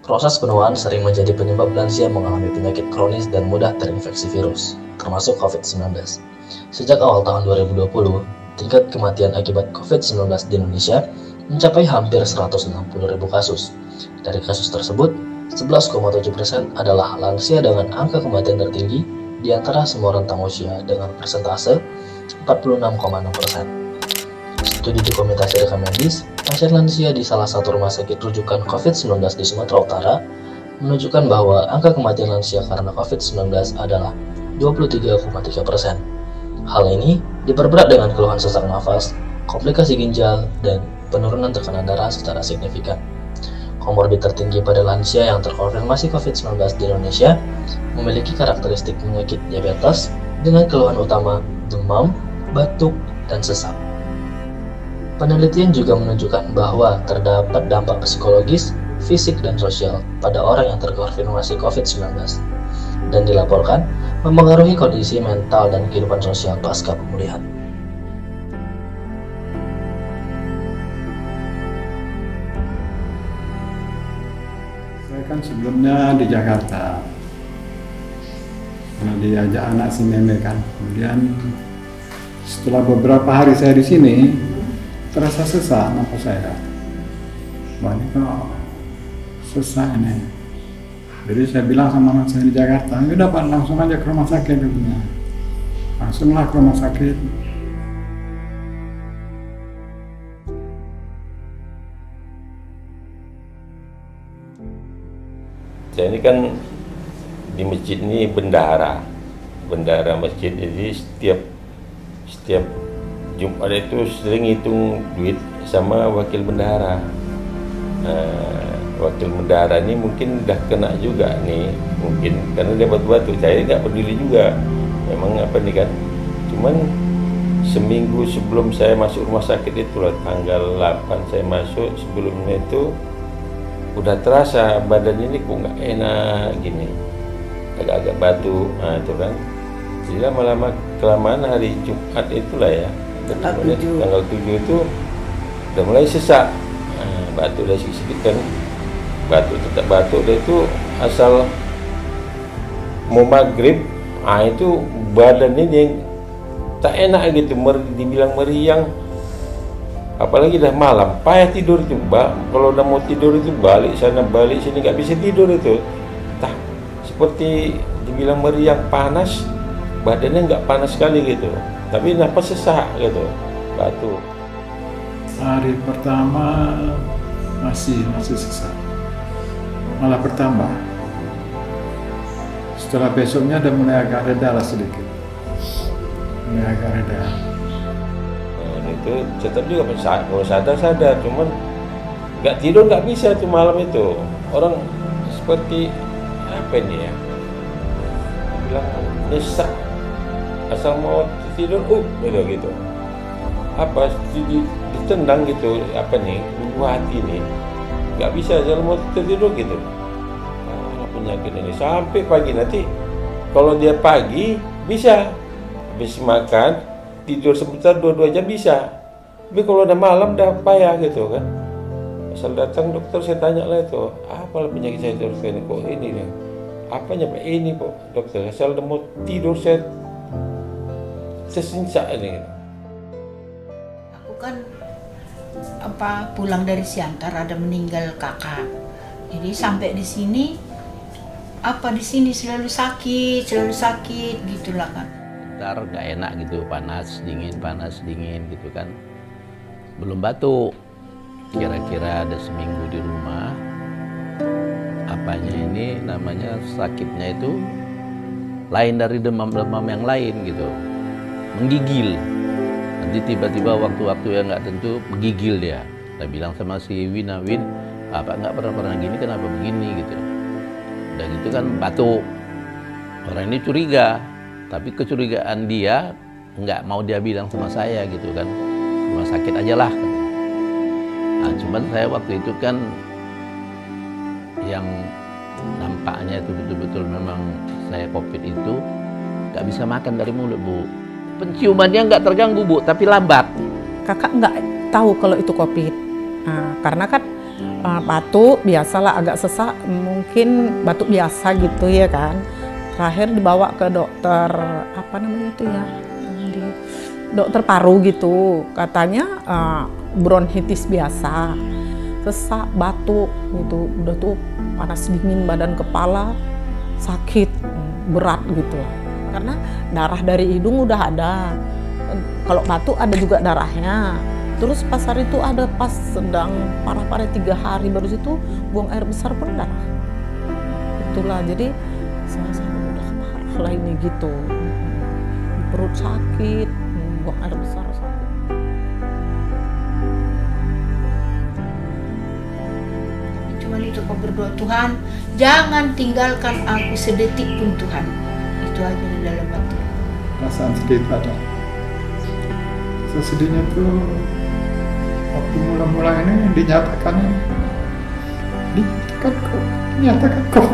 Proses penuaan sering menjadi penyebab lansia mengalami penyakit kronis dan mudah terinfeksi virus, termasuk COVID-19. Sejak awal tahun 2020, tingkat kematian akibat COVID-19 di Indonesia mencapai hampir 160.000 kasus. Dari kasus tersebut, 11,7% adalah lansia dengan angka kematian tertinggi di antara semua rentang usia dengan persentase 46,6%. Studi dokumentasi rekam medis pasien lansia di salah satu rumah sakit rujukan COVID-19 di Sumatera Utara menunjukkan bahwa angka kematian lansia karena COVID-19 adalah 23,3%. Hal ini diperberat dengan keluhan sesak nafas, komplikasi ginjal, dan penurunan tekanan darah secara signifikan. Komorbid tertinggi pada lansia yang terkonfirmasi COVID-19 di Indonesia memiliki karakteristik penyakit diabetes dengan keluhan utama demam, batuk, dan sesak. Penelitian juga menunjukkan bahwa terdapat dampak psikologis, fisik, dan sosial pada orang yang terkonfirmasi COVID-19 dan dilaporkan mempengaruhi kondisi mental dan kehidupan sosial pasca pemulihan. Saya kan sebelumnya di Jakarta, karena diajak anak si nenek kan. Kemudian setelah beberapa hari saya di sini, terasa sesak nafas saya. Banyak kok sesak ini. Jadi saya bilang sama anak saya di Jakarta, udah Pak, langsung aja ke rumah sakit katanya. Langsunglah ke rumah sakit. Saya ini kan di masjid ini bendahara masjid, jadi setiap Jumat itu sering hitung duit sama wakil bendahara. Wakil bendahara ini mungkin udah kena juga nih, mungkin karena dia batu-batu. Saya nggak peduli juga, memang apa nih kan. Cuman seminggu sebelum saya masuk rumah sakit itu lah, tanggal 8 saya masuk, sebelumnya itu udah terasa badan ini kok nggak enak gini, agak-agak batu, itu kan. Jadi lama-lama kelamaan hari Jumat itulah ya, tanggal 7 itu udah mulai sesak, batuk udah sedikit kan, batuk tetap batuk, dia itu asal mau maghrib, itu badan ini tak enak gitu, dibilang meriang, apalagi dah malam, payah tidur itu, kalau udah mau tidur itu balik sana balik sini nggak bisa tidur itu, seperti dibilang meriang, panas, badannya nggak panas sekali gitu, tapi napas sesak gitu, batuk. Hari pertama masih sesak, malah bertambah. Setelah besoknya udah mulai agak reda lah sedikit, mulai agak reda. Itu tetap juga mau sadar, cuman nggak tidur nggak bisa tuh malam itu. Orang seperti apa ini ya, bilang nyesek, asal mau tidur gitu apa ditendang gitu, apa nih hati nih nggak bisa asal mau tidur gitu. Penyakit ini sampai pagi, nanti kalau dia pagi bisa habis makan tidur sebentar 2 jam bisa, tapi kalau udah malam udah payah gitu kan. Asal datang dokter saya tanya lah itu, apa penyakit saya terus ini kok ini nih, apanya Pak ini kok dokter, asal udah mau tidur saya sesinsak ini. Aku kan pulang dari Siantar, ada meninggal kakak, jadi sampai di sini di sini selalu sakit gitulah kan. Ntar gak enak gitu, panas dingin gitu kan. Belum batuk, kira-kira ada seminggu di rumah. Apanya ini namanya sakitnya itu lain dari demam-demam yang lain gitu, menggigil. Nanti tiba-tiba waktu-waktu yang nggak tentu menggigil dia. Saya bilang sama si Win, Pak nggak pernah gini, kenapa begini gitu. Udah gitu kan batuk. Orang ini curiga, tapi kecurigaan dia nggak mau dia bilang sama saya gitu kan, rumah sakit aja lah. Nah, cuman saya waktu itu kan yang nampaknya itu betul-betul memang saya COVID itu nggak bisa makan dari mulut, Bu. Penciumannya nggak terganggu, Bu, tapi lambat. Kakak nggak tahu kalau itu COVID, karena kan batuk biasalah, agak sesak, mungkin batuk biasa gitu ya kan. Terakhir dibawa ke dokter apa namanya itu ya, dokter paru gitu, katanya bronkitis biasa, sesak, batuk gitu, udah tuh panas dingin, badan kepala sakit berat gitu, karena darah dari hidung udah ada, kalau batuk ada juga darahnya. Terus pas hari itu ada pas sedang parah-parah 3 hari, baru situ buang air besar berdarah. Itulah, jadi saya udah parah lah ini gitu, perut sakit, buang air besar sakit. Cuma itu kau berdoa, Tuhan jangan tinggalkan aku sedetik pun Tuhan. Itu aja di dalam hati. Perasaan sedih itu ada. Sesedihnya tuh waktu mula-mula ini dinyatakan kok.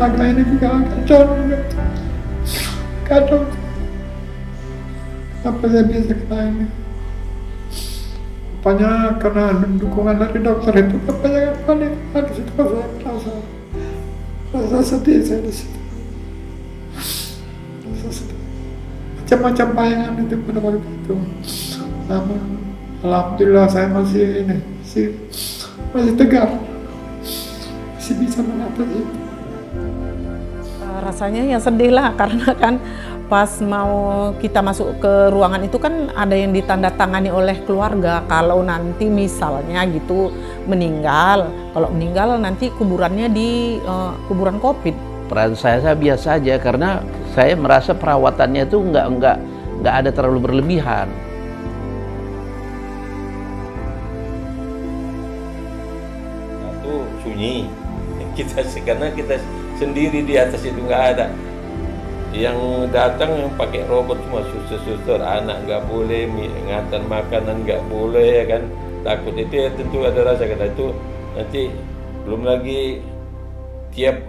Tangga ini juga kacau. Apa saya bisa kena ini? Rupanya karena dukungan dari dokter itu, rupanya panik. Di situ saya rasa sedih saya di situ. Macam-macam bayangan itu pada waktu itu. Alhamdulillah saya masih tegar, masih bisa mengatasi itu. Rasanya ya sedih lah, karena kan pas mau kita masuk ke ruangan itu kan ada yang ditandatangani oleh keluarga kalau nanti misalnya gitu meninggal, kalau meninggal nanti kuburannya di kuburan Covid. Peran saya biasa aja, karena saya merasa perawatannya itu nggak ada terlalu berlebihan. Satu sunyi, karena kita sendiri di atas itu nggak ada. Yang datang yang pakai robot cuma suster-suster, anak nggak boleh, ingatan makanan nggak boleh ya kan. Takut itu ya tentu ada rasa kata itu. Nanti belum lagi tiap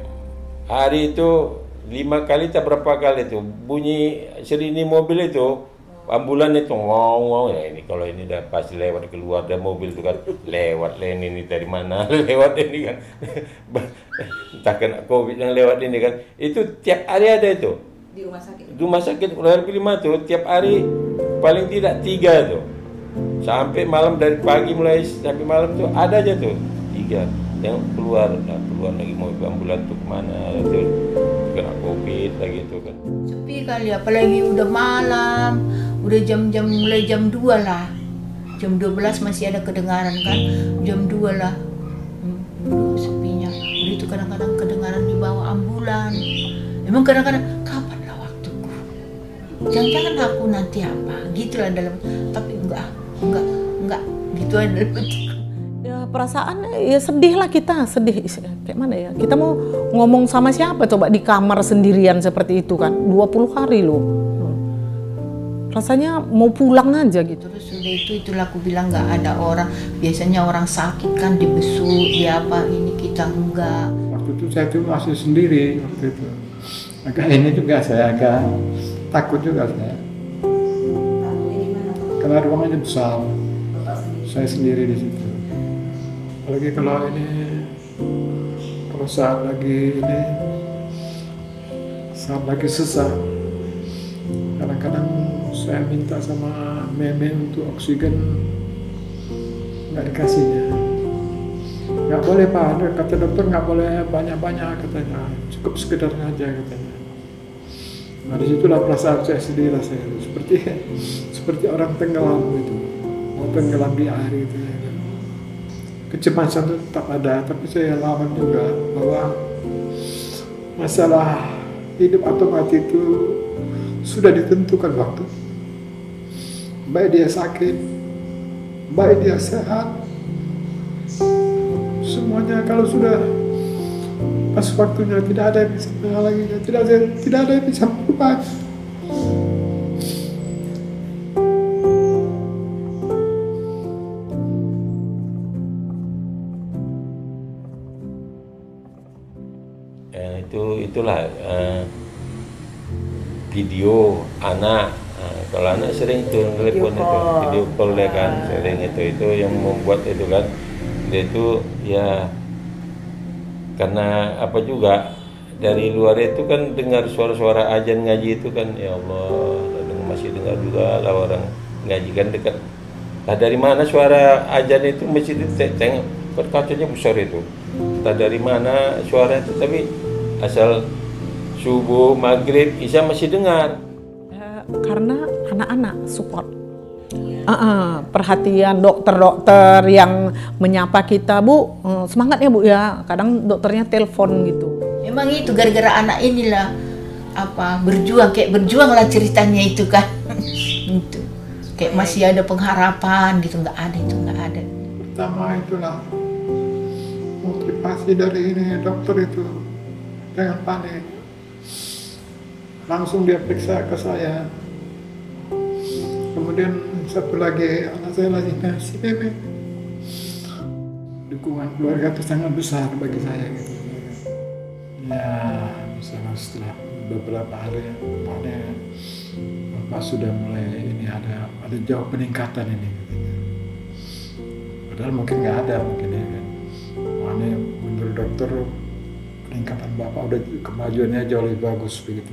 hari itu 5 kali tak berapa kali itu bunyi sirine mobil itu, ambulan itu wow ya, ini kalau ini udah pasti lewat keluar dari mobil itu kan, lewat ini dari mana lewat ini kan. Entah kena Covid yang lewat ini kan, itu tiap hari ada itu di rumah sakit Royal Pilima tuh, tiap hari paling tidak 3 tuh, sampai malam, dari pagi mulai sampai malam tuh ada aja tuh 3 yang keluar lagi mau ambulan tuh kemana tuh, kena Covid lagi itu kan. Sepi kali, apalagi udah malam, udah jam-jam mulai jam 2 lah, jam 12 masih ada kedengaran kan, jam 2 lah. Sepinya udah itu kadang-kadang kedengaran di bawah ambulan. Emang kadang-kadang kapan lah waktuku, jangan-jangan aku nanti apa gitulah dalam, tapi enggak gitu aja dalam hatiku. Ya perasaan ya sedih lah, kita sedih kayak mana ya, kita mau ngomong sama siapa coba di kamar sendirian seperti itu kan, 20 hari loh, rasanya mau pulang aja gitu. Terus sudah itulah aku bilang nggak ada orang, biasanya orang sakit kan dibesuk, di apa, ini kita enggak. Waktu itu saya tuh masih sendiri waktu itu, agak ini juga saya agak takut juga saya, karena ruangannya besar, saya sendiri di situ. Apalagi kalau saat lagi sesak, kadang-kadang saya minta sama meme untuk oksigen, nggak dikasihnya. Nggak boleh Pak, kata dokter nggak boleh banyak-banyak katanya, cukup sekedarnya aja katanya. Nah disitulah perasaan saya sedih lah, saya seperti orang tenggelam gitu, mau tenggelam di air gitu ya. Kecemasan itu tetap ada, tapi saya lawan juga bahwa masalah hidup atau mati itu sudah ditentukan waktu. Baik dia sakit, baik dia sehat, semuanya kalau sudah pas waktunya tidak ada yang bisa menghalanginya, tidak ada yang bisa berubah. Itulah video anak Kalau anak sering tuh telepon itu, video call dia kan, sering itu yang membuat itu kan, dia itu ya karena apa juga dari luar itu kan dengar suara-suara azan ngaji itu kan, ya Allah, masih dengar juga lah orang ngaji kan dekat. Nah dari mana suara azan itu masjid itu tengok kacanya besar itu. Entah dari mana suara itu, tapi asal subuh, maghrib, isya masih dengar. Karena anak-anak support. Perhatian dokter-dokter yang menyapa kita, Bu, semangat ya Bu ya. Kadang dokternya telepon gitu. Memang itu gara-gara anak inilah apa berjuang, kayak berjuang lah ceritanya itu kan. Itu kayak masih ada pengharapan gitu, nggak ada. Pertama itulah motivasi dari ini dokter itu, jangan panik. Langsung dia periksa ke saya. Kemudian satu lagi anak saya lagi nasi bebek. Dukungan keluarga itu sangat besar bagi saya gitu. Ya, misalnya setelah beberapa hari Bapak sudah mulai ini ada jauh peningkatan ini. Padahal mungkin nggak ada mungkin ya kan. Makanya menurut dokter peningkatan Bapak udah kemajuannya jauh lebih bagus begitu.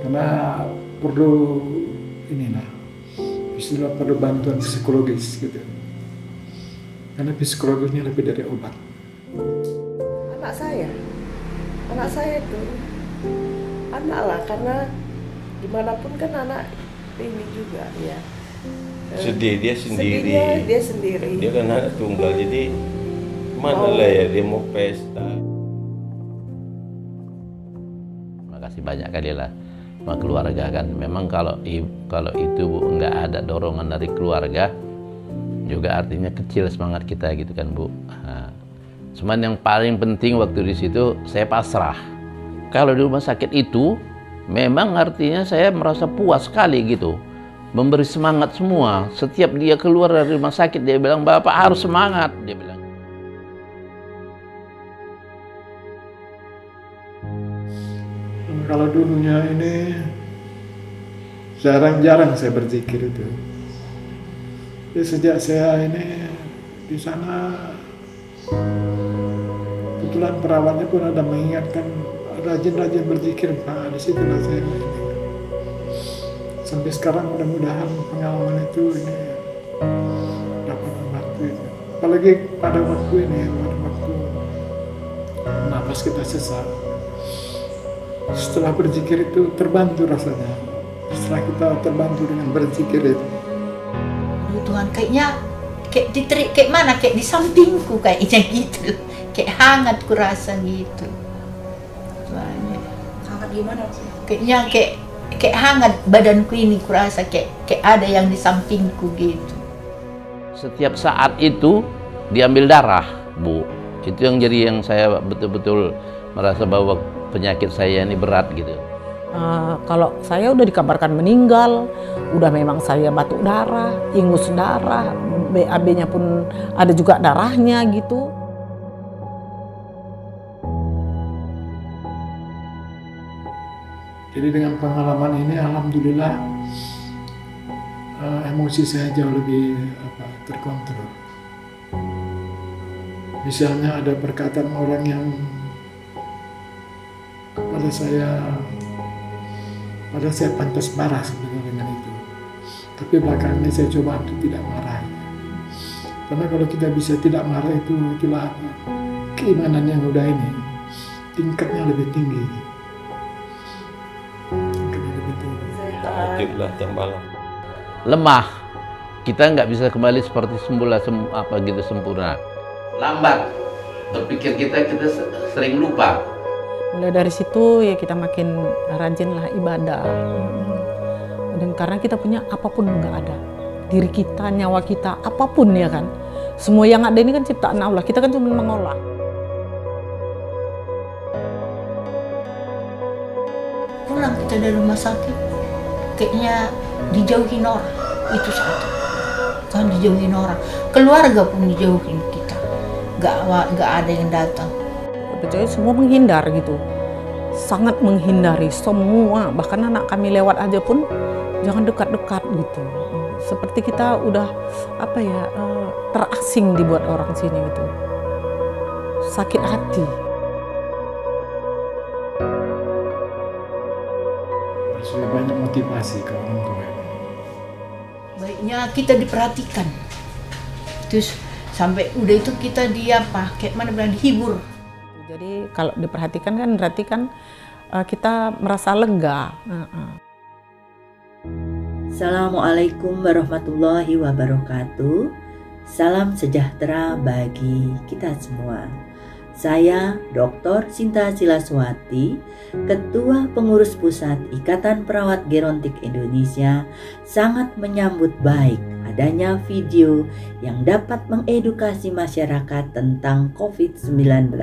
Karena perlu inilah istilah perlu bantuan psikologis gitu. Karena psikologisnya lebih dari obat. Anak saya itu anak lah, karena dimanapun kan anak ini juga ya. Sedih dia sendiri. Dia sendiri. Dia kan anak tunggal, jadi mana lah ya dia mau pesta. Terima kasih banyak kali lah sama keluarga kan. Memang kalau itu Bu nggak ada dorongan dari keluarga, juga artinya kecil semangat kita gitu kan Bu. Nah, cuman yang paling penting waktu di situ saya pasrah. Kalau di rumah sakit itu memang artinya saya merasa puas sekali gitu. Memberi semangat semua. Setiap dia keluar dari rumah sakit dia bilang, "Bapak harus semangat," dia bilang. Kalau dulunya ini jarang-jarang saya berzikir itu. Jadi sejak saya ini di sana, kebetulan perawatnya pun ada mengingatkan rajin-rajin berzikir. Nah, di situlah saya ini. Sampai sekarang mudah-mudahan pengalaman itu ini dapat membantu itu. Apalagi pada waktu ini, pada waktu napas kita sesak. Setelah berzikir itu terbantu rasanya. Setelah kita terbantu dengan berzikir itu. Tuhan kayak mana, kayak di sampingku kayaknya gitu. Kayak hangat ku rasa gitu. Hangat gimana sih? Kayaknya kayak hangat badanku ini ku rasa kayak ada yang di sampingku gitu. Setiap saat itu diambil darah, Bu. Itu yang jadi yang saya betul-betul merasa bahwa penyakit saya ini berat gitu. Kalau saya udah dikabarkan meninggal, udah memang saya batuk darah, ingus darah, BAB-nya pun ada juga darahnya gitu. Jadi dengan pengalaman ini alhamdulillah emosi saya jauh lebih terkontrol. Misalnya ada perkataan orang yang pada saya pantas marah sebenarnya dengan itu. Tapi belakangan ini saya coba untuk tidak marah. Karena kalau kita bisa tidak marah itulah keimanan yang udah ini tingkatnya lebih tinggi. Tahajudlah jam malam. Lemah, kita nggak bisa kembali seperti semula sempurna. Lambat, berpikir kita sering lupa. Mulai dari situ ya kita makin rajinlah ibadah. Dan karena kita punya apapun nggak ada, diri kita, nyawa kita, apapun ya kan. Semua yang ada ini kan ciptaan Allah, kita kan cuma mengolah. Pulang kita dari rumah sakit, kayaknya dijauhin orang, itu satu. Kan dijauhin orang, keluarga pun dijauhin kita, nggak ada yang datang. Percaya semua menghindar gitu. sangat menghindari semua, bahkan anak kami lewat aja pun jangan dekat-dekat gitu. Seperti kita udah terasing dibuat orang sini gitu. Sakit hati. Harus lebih banyak motivasi ke orang tua. Baiknya kita diperhatikan. Terus sampai udah itu kita kayak mana bilang, dihibur. Jadi kalau diperhatikan kan berarti kan kita merasa lega. Assalamualaikum warahmatullahi wabarakatuh. Salam sejahtera bagi kita semua. Saya Dr. Sinta Silaswati, Ketua Pengurus Pusat Ikatan Perawat Gerontik Indonesia, sangat menyambut baik adanya video yang dapat mengedukasi masyarakat tentang COVID-19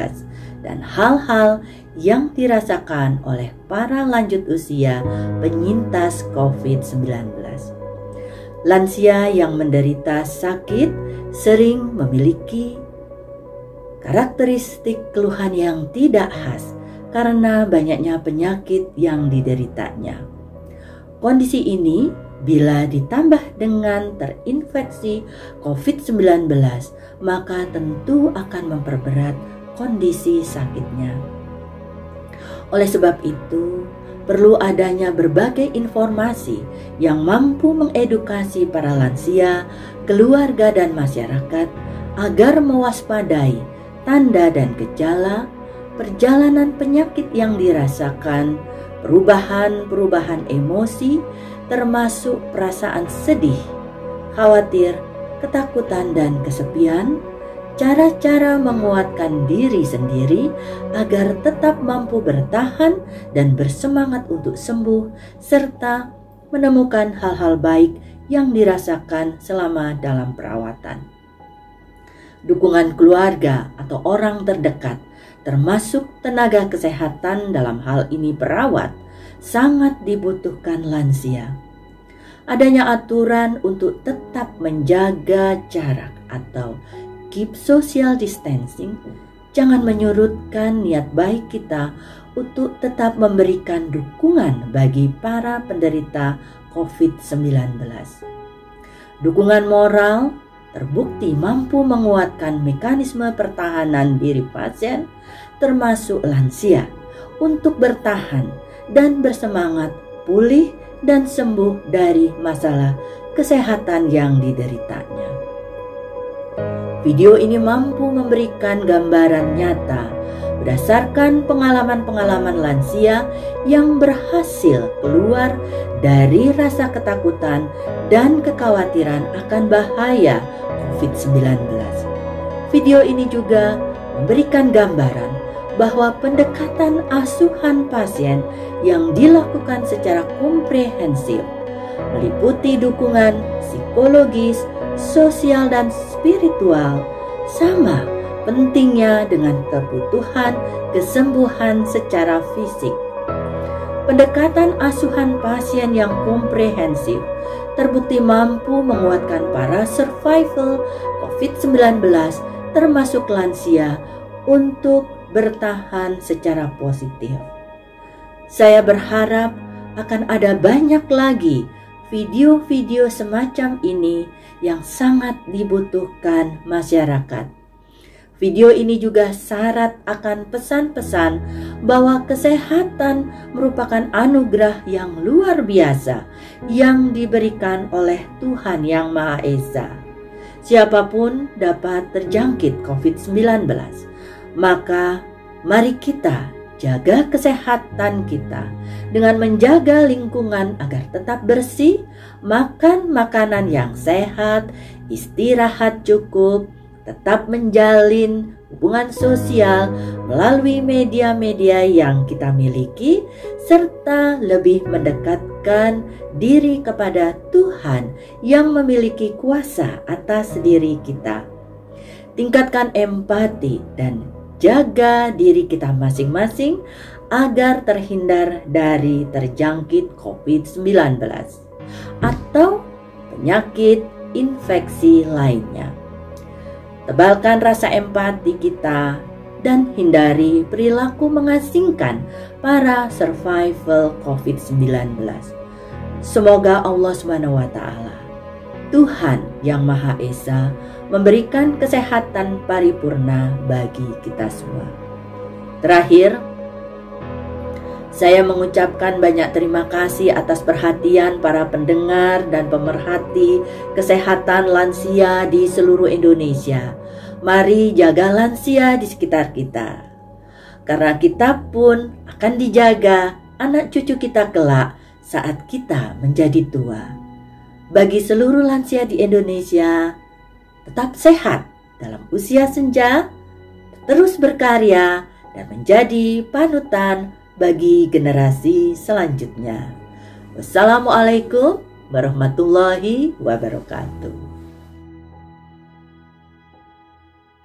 dan hal-hal yang dirasakan oleh para lanjut usia penyintas COVID-19. Lansia yang menderita sakit sering memiliki karakteristik keluhan yang tidak khas karena banyaknya penyakit yang dideritanya. Kondisi ini bila ditambah dengan terinfeksi COVID-19, maka tentu akan memperberat kondisi sakitnya. Oleh sebab itu, perlu adanya berbagai informasi yang mampu mengedukasi para lansia, keluarga, dan masyarakat agar mewaspadai tanda dan gejala perjalanan penyakit yang dirasakan, perubahan-perubahan emosi, termasuk perasaan sedih, khawatir, ketakutan, dan kesepian, cara-cara menguatkan diri sendiri agar tetap mampu bertahan dan bersemangat untuk sembuh, serta menemukan hal-hal baik yang dirasakan selama dalam perawatan. Dukungan keluarga atau orang terdekat, termasuk tenaga kesehatan dalam hal ini perawat, sangat dibutuhkan lansia. Adanya aturan untuk tetap menjaga jarak atau keep social distancing jangan menyurutkan niat baik kita untuk tetap memberikan dukungan bagi para penderita COVID-19. Dukungan moral terbukti mampu menguatkan mekanisme pertahanan diri pasien, termasuk lansia, untuk bertahan dan bersemangat pulih dan sembuh dari masalah kesehatan yang dideritanya. Video ini mampu memberikan gambaran nyata berdasarkan pengalaman-pengalaman lansia yang berhasil keluar dari rasa ketakutan dan kekhawatiran akan bahaya COVID-19. Video ini juga memberikan gambaran bahwa pendekatan asuhan pasien yang dilakukan secara komprehensif meliputi dukungan psikologis, sosial, dan spiritual sama pentingnya dengan kebutuhan kesembuhan secara fisik. Pendekatan asuhan pasien yang komprehensif terbukti mampu menguatkan para survival COVID-19 termasuk lansia untuk bertahan secara positif. Saya berharap akan ada banyak lagi video-video semacam ini yang sangat dibutuhkan masyarakat. Video ini juga syarat akan pesan-pesan bahwa kesehatan merupakan anugerah yang luar biasa yang diberikan oleh Tuhan Yang Maha Esa. Siapapun dapat terjangkit COVID-19, maka mari kita jaga kesehatan kita dengan menjaga lingkungan agar tetap bersih, makan makanan yang sehat, istirahat cukup, tetap menjalin hubungan sosial melalui media-media yang kita miliki, serta lebih mendekatkan diri kepada Tuhan yang memiliki kuasa atas diri kita. Tingkatkan empati dan jaga diri kita masing-masing agar terhindar dari terjangkit COVID-19 atau penyakit infeksi lainnya. Tebalkan rasa empati kita dan hindari perilaku mengasingkan para survival COVID-19. Semoga Allah SWT, Tuhan yang Maha Esa, memberikan kesehatan paripurna bagi kita semua. Terakhir, saya mengucapkan banyak terima kasih atas perhatian para pendengar dan pemerhati kesehatan lansia di seluruh Indonesia. Mari jaga lansia di sekitar kita, karena kita pun akan dijaga anak cucu kita kelak saat kita menjadi tua. Bagi seluruh lansia di Indonesia, tetap sehat dalam usia senja, terus berkarya, dan menjadi panutan bagi generasi selanjutnya. Wassalamualaikum warahmatullahi wabarakatuh.